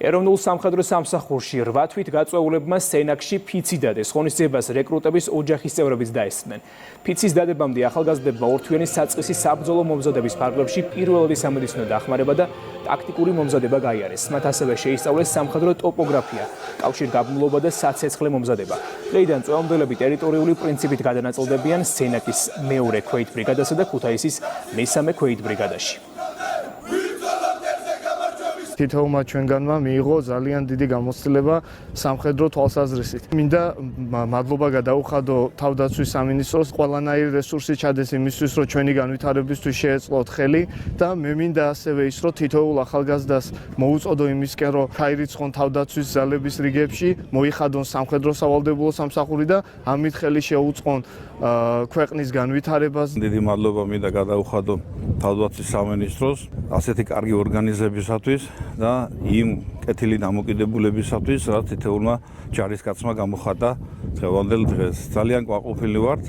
ეროვნულ სამხედრო სამსახურში 8 თვით გაწვეულებმა სენაკში ფიცი დადეს, ღონისძიებას რეკრუტების ოჯახის წევრებიც დაესწრნენ. ფიცის დადებამდე ახალგაზრდებმა ორთვიანი საწყისი საბრძოლო მომზადების ფარგლებში პირველადი სამედიცინო დახმარება და ტაქტიკური მომზადება გაიარეს. მათ ასევე შეისწავლეს სამხედრო ტოპოგრაფია, კავშირგაბმულობა და საცეცხლე მომზადება. დღეიდან წვეომდელები ტერიტორიული პრინციპით გადანაწილდებიან სენაკის მეორე ქვეით ბრიგადასა და ქუთაისის მესამე ქვეით ბრიგადაში. თითოეულმა ჩვენგანმა მიიღო ძალიან დიდი გამოცდილება სამხედრო თვალსაზრისით. მინდა მადლობა გადაუხადო თავდაცვის სამინისტროს, ყველანაირი რესურსი ჩადეს იმისთვის, რომ ჩვენი განვითარებისთვის შეეწყოთ ხელი და მე მინდა ასევე ის, რომ თითოეულ ახალგაზრდას მოუწოდო იმისკენ, რომ ჩაირიცხონ თავდაცვის ძალების რიგებში, მოიხადონ სამხედრო სავალდებულო სამსახური და ამით ხელი შეუწყონ ქვეყნის განვითარებას. დიდი მადლობა მინდა გადაუხადო თავდაცვის სამინისტროს ასეთი კარგი ორგანიზებისათვის და იმ კეთილი დამოკიდებულებისათვის, რაც თითოეულმა ჯარისკაცმა გამოხატა დღევანდელ დღეს. ძალიან ყვაყოფილი ვართ.